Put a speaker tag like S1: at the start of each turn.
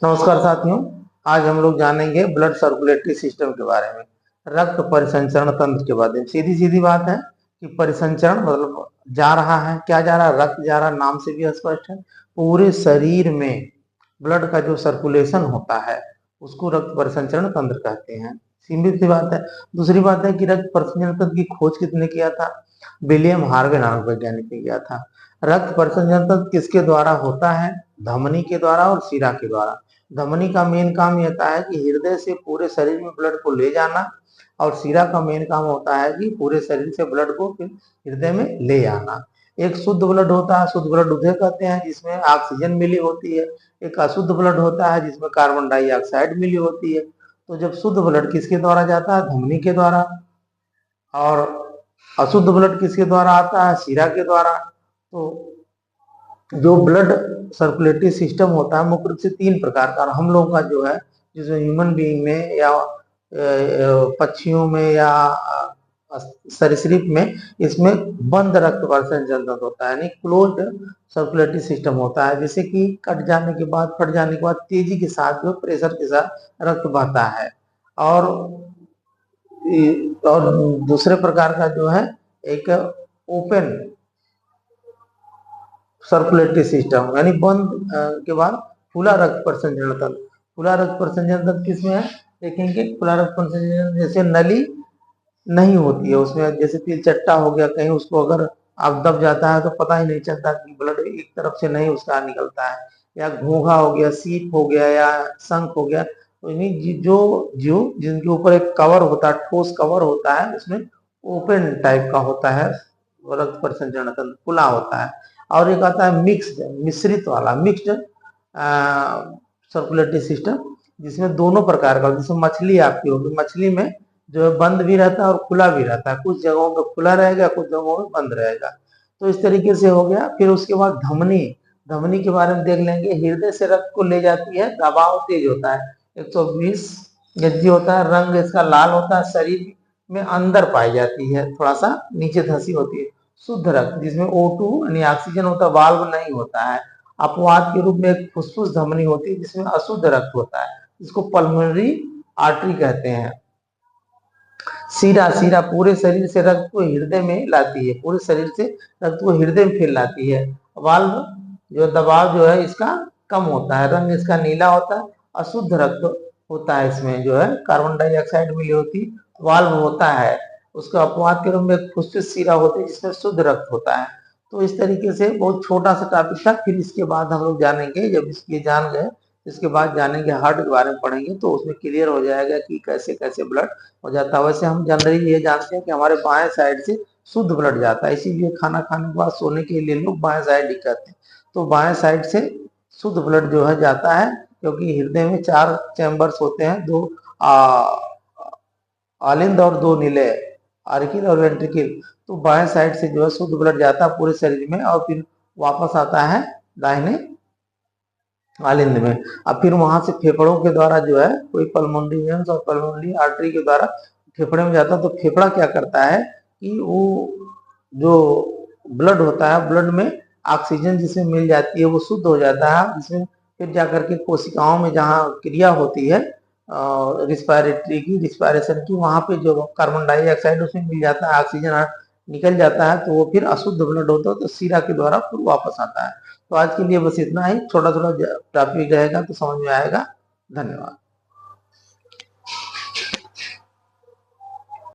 S1: नमस्कार साथियों। आज हम लोग जानेंगे ब्लड सर्कुलेटरी सिस्टम के बारे में, रक्त परिसंचरण तंत्र के बारे में। सीधी सीधी बात है कि परिसंचरण मतलब जा रहा है, क्या जा रहा है? रक्त जा रहा है, नाम से भी स्पष्ट है। पूरे शरीर में ब्लड का जो सर्कुलेशन होता है उसको रक्त परिसंचरण तंत्र कहते हैं। सीमित सी बात है। दूसरी बात है कि रक्त परिसंचरण तंत्र की खोज किसने किया था? विलियम हार्वे नामक वैज्ञानिक ने किया था। रक्त परिसंचरण तंत्र किसके द्वारा होता है? धमनी के द्वारा और शिरा के द्वारा। धमनी का मेन काम ये होता है कि हृदय से पूरे शरीर में ब्लड को ले जाना, और शिरा का मेन काम होता है कि पूरे शरीर से ब्लड को फिर हृदय में ले आना। एक शुद्ध ब्लड होता है, शुद्ध ब्लड उसे कहते हैं जिसमें ऑक्सीजन मिली होती है। एक अशुद्ध ब्लड होता है जिसमें कार्बन डाइऑक्साइड मिली होती है। तो जब शुद्ध ब्लड किसके द्वारा जाता है? धमनी के द्वारा। और अशुद्ध ब्लड किसके द्वारा आता है? शिरा के द्वारा। तो जो ब्लड सर्कुलेटरी सिस्टम होता है मुख्य रूप से तीन प्रकार का, हम लोगों का जो है, जिसमें ह्यूमन बीइंग में या पक्षियों में या सरीसृप में, इसमें बंद रक्त परिसंचरण तंत्र होता है, यानी क्लोज्ड सर्कुलेटरी सिस्टम होता है। जैसे कि कट जाने के बाद, फट जाने के बाद तेजी के साथ जो प्रेशर के साथ रक्त बहता है। और दूसरे प्रकार का जो है एक ओपन सर्कुलेटरी सिस्टम, यानी बंद के बाद खुला रक्त परिसंचरण तंत्र। खुला रक्त परिसंचरण तंत्र किसमें है? देखेंगे खुला रक्त परिसंचरण जैसे नली नहीं होती है उसमें, जैसे तिलचट्टा हो गया, कहीं उसको अगर आप दब जाता है तो पता ही नहीं चलता कि ब्लड एक तरफ से नहीं उसका निकलता है। या घोंघा हो गया, सीप हो गया या शंख हो गया, तो इन्हीं जो जीव जिनके ऊपर एक कवर होता है, ठोस कवर होता है, उसमें ओपन टाइप का होता है, रक्त परिसंचरण तंत्र खुला होता है। और एक आता है मिक्स्ड, मिश्रित वाला, मिक्स्ड सर्कुलेटरी सिस्टम, जिसमें दोनों प्रकार का, जैसे मछली आपकी होगी, मछली में जो है बंद भी रहता है और खुला भी रहता है। कुछ जगहों पे खुला रहेगा, कुछ जगहों पे बंद रहेगा। तो इस तरीके से हो गया। फिर उसके बाद धमनी, धमनी के बारे में देख लेंगे। हृदय से रक्त को ले जाती है, दबाव तेज होता है, 120 गज होता है, रंग इसका लाल होता है, शरीर में अंदर पाई जाती है, थोड़ा सा नीचे धंसी होती है। शुद्ध रक्त जिसमें O2 यानी ऑक्सीजन होता है, वाल्व नहीं होता है। अपवाद के रूप में एक फुसफुस धमनी होती है जिसमें अशुद्ध रक्त होता है, इसको पल्मोनरी आर्टरी कहते हैं। शिरा, शिरा पूरे शरीर से रक्त को हृदय में लाती है, पूरे शरीर से रक्त को हृदय में फिर लाती है। वाल्व जो दबाव जो है इसका कम होता है, रंग इसका नीला होता है, अशुद्ध रक्त होता है, इसमें जो है कार्बन डाइऑक्साइड मिली होती, वाल्व होता है। उसका अपवाद के रूप में एक फुसफुस शिरा होती है जिसमें शुद्ध रक्त होता है। तो इस तरीके से बहुत छोटा सा टॉपिक था। फिर इसके बाद हम लोग जानेंगे, जब इसके जान गए इसके बाद जानेंगे हार्ट के बारे में पढ़ेंगे, तो उसमें क्लियर हो जाएगा कि कैसे कैसे ब्लड हो जाता है। वैसे हम जनरली ये जानते हैं कि हमारे बाएं साइड से शुद्ध ब्लड जाता है, इसीलिए खाना खाने के बाद सोने के लिए लोग बाएं साइड ही कहते हैं। तो बाएं साइड से शुद्ध ब्लड जो है जाता है, क्योंकि हृदय में 4 चैम्बर्स होते हैं, 2 आलिंद और 2 नीले, आर्किल और वेंट्रिकल। तो बाएं साइड से जो है शुद्ध ब्लड जाता है पूरे शरीर में, और फिर वापस आता है दाहिने आलिंद में। अब फिर वहां से फेफड़ों के द्वारा जो है, कोई पल्मोनरी वेन्स और पल्मोनरी आर्टरी के द्वारा फेफड़े में जाता है। तो फेफड़ा क्या करता है कि वो जो ब्लड होता है, ब्लड में ऑक्सीजन जिसमें मिल जाती है वो शुद्ध हो जाता है, जिसमें फिर जाकर के कोशिकाओं में जहाँ क्रिया होती है रिस्पायरेटरी की, रिस्पायरेशन की, वहां पे जो कार्बन डाइऑक्साइड उसमें मिल जाता है, ऑक्सीजन निकल जाता है, तो वो फिर अशुद्ध ब्लड होता है, तो शिरा के द्वारा फिर वापस आता है। तो आज के लिए बस इतना ही, छोटा छोटा टॉपिक रहेगा तो समझ में आएगा। धन्यवाद।